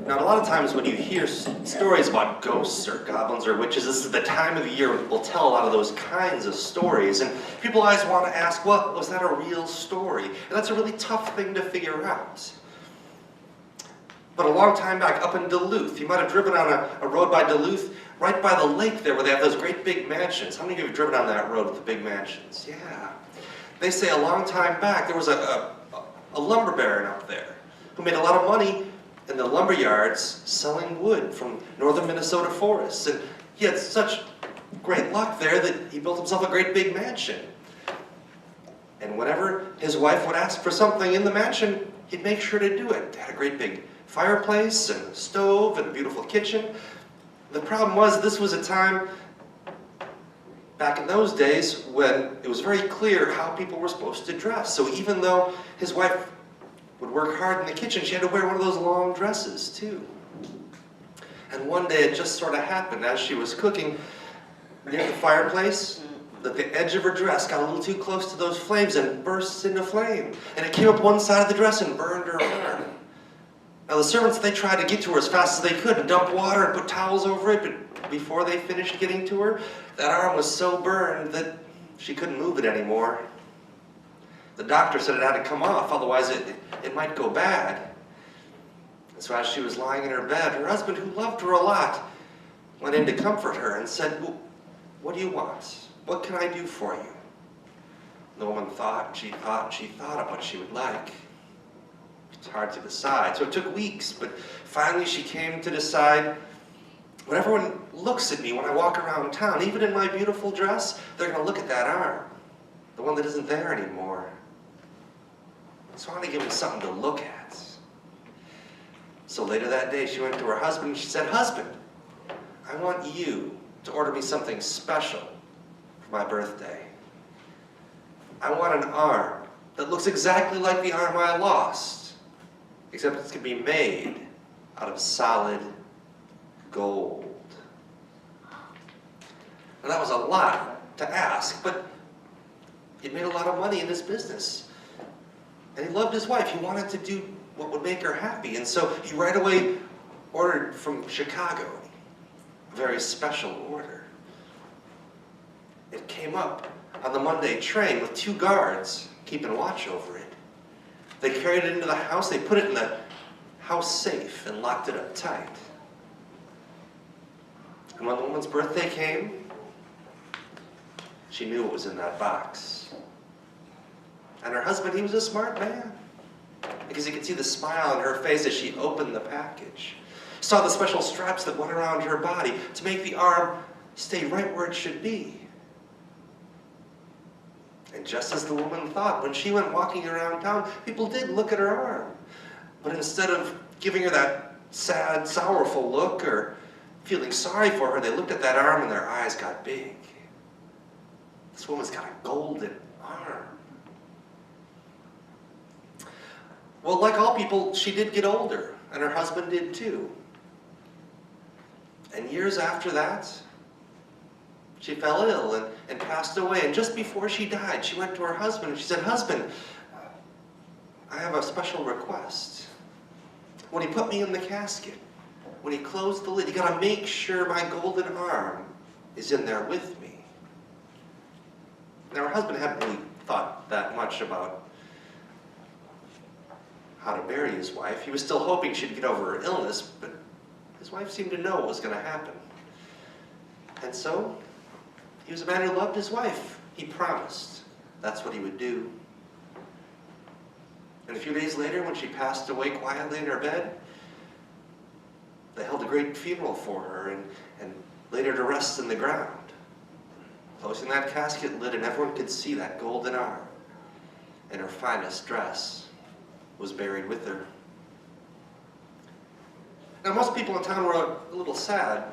Now, a lot of times when you hear stories about ghosts or goblins or witches, this is the time of the year when people tell a lot of those kinds of stories. And people always want to ask, well, was that a real story? And that's a really tough thing to figure out. But a long time back, up in Duluth, you might have driven on a road by Duluth, right by the lake there where they have those great big mansions. How many of you have driven on that road with the big mansions? Yeah. They say a long time back, there was a lumber baron up there who made a lot of money in the lumber yards selling wood from northern Minnesota forests. And he had such great luck there that he built himself a great big mansion. And whenever his wife would ask for something in the mansion, he'd make sure to do it. They had a great big fireplace and a stove and a beautiful kitchen. The problem was this was a time back in those days when it was very clear how people were supposed to dress. So even though his wife would work hard in the kitchen, she had to wear one of those long dresses too. And one day it just sort of happened as she was cooking near the fireplace that the edge of her dress got a little too close to those flames and burst into flame. And it came up one side of the dress and burned her arm. Now the servants, they tried to get to her as fast as they could and dump water and put towels over it, but before they finished getting to her, that arm was so burned that she couldn't move it anymore. The doctor said it had to come off, otherwise it might go bad. And so as she was lying in her bed, her husband, who loved her a lot, went in to comfort her and said, well, what do you want? What can I do for you? And the woman thought, and she thought, and she thought of what she would like. It's hard to decide. So it took weeks, but finally she came to decide, when everyone looks at me when I walk around town, even in my beautiful dress, they're going to look at that arm, the one that isn't there anymore. So I want to give them something to look at. So later that day, she went to her husband and she said, husband, I want you to order me something special for my birthday. I want an arm that looks exactly like the arm I lost, except it's going to be made out of solid gold. And that was a lot to ask, but he made a lot of money in this business. And he loved his wife. He wanted to do what would make her happy. And so he right away ordered from Chicago a very special order. It came up on the Monday train with 2 guards keeping watch over it. They carried it into the house. They put it in the house safe and locked it up tight. And when the woman's birthday came, she knew what was in that box. And her husband, he was a smart man, because he could see the smile on her face as she opened the package. Saw the special straps that went around her body to make the arm stay right where it should be. And just as the woman thought, when she went walking around town, people did look at her arm. But instead of giving her that sad, sorrowful look or feeling sorry for her, they looked at that arm and their eyes got big. This woman's got a golden arm. Well, like all people, she did get older, and her husband did too. And years after that, she fell ill and passed away. And just before she died, she went to her husband and she said, husband, I have a special request. When he put me in the casket, when he closed the lid, you got to make sure my golden arm is in there with me. Now, her husband hadn't really thought that much about how to bury his wife. He was still hoping she'd get over her illness, but his wife seemed to know what was going to happen. And so, he was a man who loved his wife. He promised that's what he would do. And a few days later, when she passed away quietly in her bed, they held a great funeral for her and laid her to rest in the ground, closing that casket lid, and everyone could see that golden arm in her finest dress was buried with her. Now, most people in town were a little sad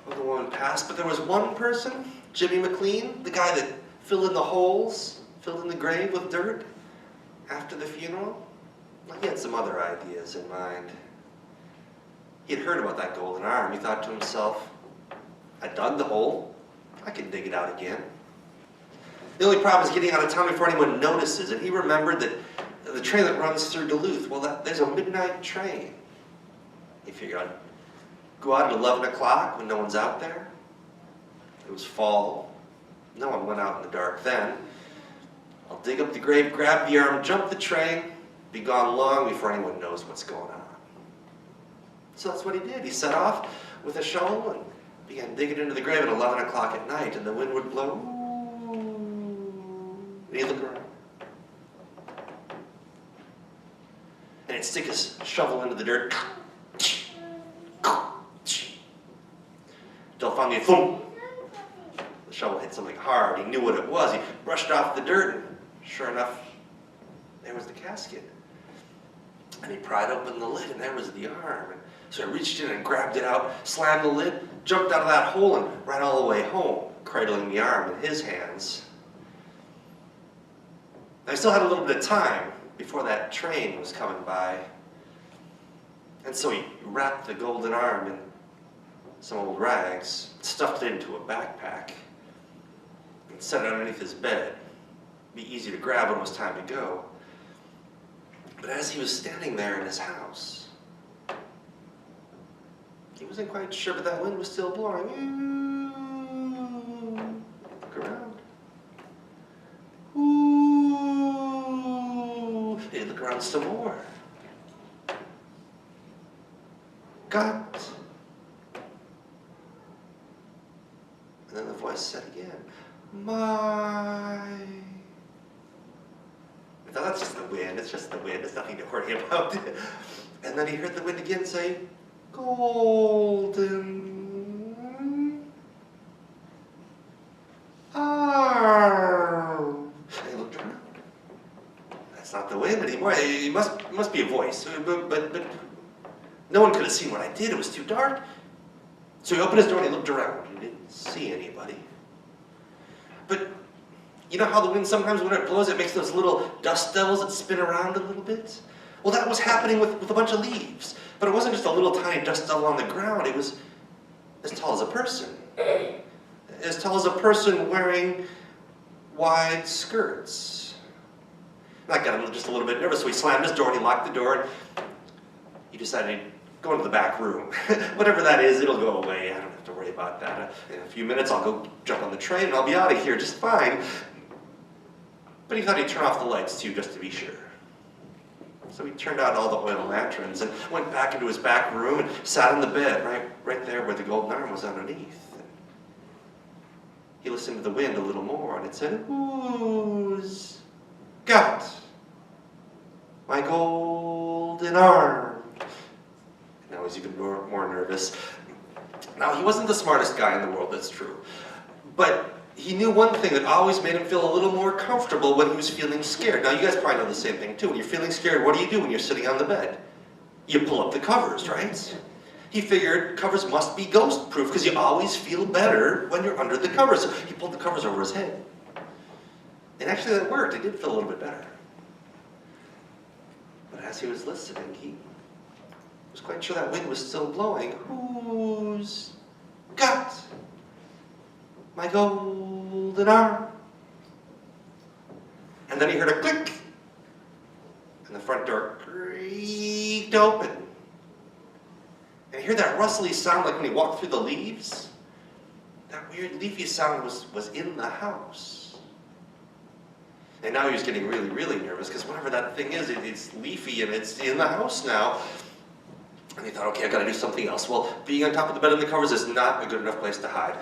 when the woman passed, but there was one person, Jimmy McLean, the guy that filled in the holes, filled in the grave with dirt after the funeral. He had some other ideas in mind. He had heard about that golden arm. He thought to himself, I dug the hole, I can dig it out again. The only problem is getting out of town before anyone notices, and he remembered that the train that runs through Duluth, well, there's a midnight train. He figured I'd go out at 11 o'clock when no one's out there. It was fall. No one went out in the dark then. I'll dig up the grave, grab the arm, jump the train, be gone long before anyone knows what's going on. So that's what he did. He set off with a shovel and began digging into the grave at 11 o'clock at night, and the wind would blow. And he'd look around. And he'd stick his shovel into the dirt. Until finally, boom! The shovel hit something hard. He knew what it was. He brushed off the dirt, and sure enough, there was the casket. And he pried open the lid, and there was the arm. And so he reached in and grabbed it out, slammed the lid, jumped out of that hole, and ran all the way home, cradling the arm in his hands. I still had a little bit of time before that train was coming by. And so he wrapped the golden arm in some old rags, stuffed it into a backpack, and set it underneath his bed. It'd be easy to grab when it was time to go. But as he was standing there in his house, he wasn't quite sure, but that wind was still blowing. Look around. He'd look around some more. Got. And then the voice said again, my. I thought, that's just the wind, it's just the wind, it's nothing to worry about. And then he heard the wind again say, golden arm. And he looked around. That's not the wind anymore. It must be a voice. But no one could have seen what I did. It was too dark. So he opened his door and he looked around. He didn't see anybody. But you know how the wind sometimes when it blows, it makes those little dust devils that spin around a little bit? Well, that was happening with a bunch of leaves. But it wasn't just a little tiny dust devil on the ground. It was as tall as a person. As tall as a person wearing wide skirts. That got him just a little bit nervous, so he slammed his door and he locked the door and he decided to go into the back room. Whatever that is, it'll go away. I don't have to worry about that. In a few minutes, I'll go jump on the train and I'll be out of here just fine. But he thought he'd turn off the lights too, just to be sure. So he turned out all the oil lanterns and went back into his back room and sat on the bed right there where the golden arm was underneath. And he listened to the wind a little more and it said, who's got my golden arm? And now he's even more nervous. Now, he wasn't the smartest guy in the world, that's true. But he knew one thing that always made him feel a little more comfortable when he was feeling scared. Now, you guys probably know the same thing, too. When you're feeling scared, what do you do when you're sitting on the bed? You pull up the covers, right? He figured covers must be ghost-proof because you always feel better when you're under the covers. So he pulled the covers over his head. And actually, that worked. It did feel a little bit better. But as he was listening, he was quite sure that wind was still blowing. Who's got my golden arm? And then he heard a click, and the front door creaked open. And he heard that rustly sound like when he walked through the leaves. That weird leafy sound was in the house. And now he was getting really, really nervous because whatever that thing is, it's leafy and it's in the house now. And he thought, okay, I've got to do something else. Well, being on top of the bed in the covers is not a good enough place to hide.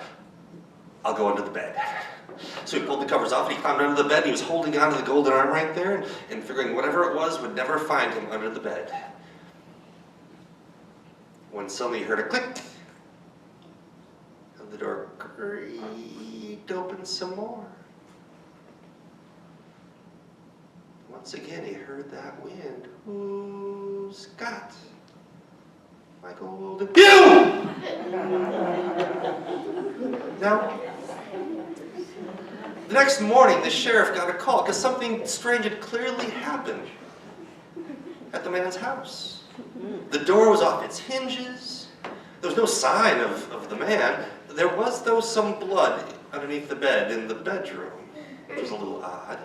I'll go under the bed. So he pulled the covers off and he climbed under the bed and he was holding on to the golden arm right there and figuring whatever it was would never find him under the bed. When suddenly he heard a click and the door creaked open some more. Once again he heard that wind. Who's got my golden... You! Now, the next morning the sheriff got a call because something strange had clearly happened at the man's house. The door was off its hinges. There was no sign of the man. There was, though, some blood underneath the bed in the bedroom, which was a little odd.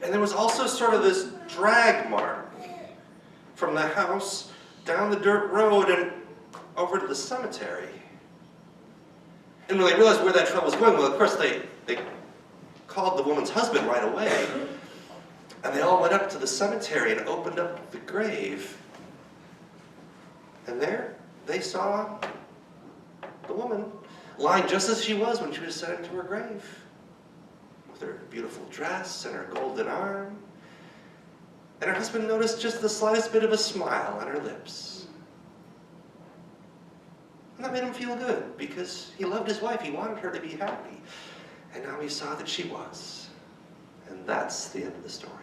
And there was also sort of this drag mark from the house down the dirt road and over to the cemetery. And when they realized where that trail was going, well, of course, they called the woman's husband right away. And they all went up to the cemetery and opened up the grave. And there they saw the woman lying just as she was when she was sent into her grave, with her beautiful dress and her golden arm. And her husband noticed just the slightest bit of a smile on her lips. And that made him feel good, because he loved his wife. He wanted her to be happy. And now he saw that she was. And that's the end of the story.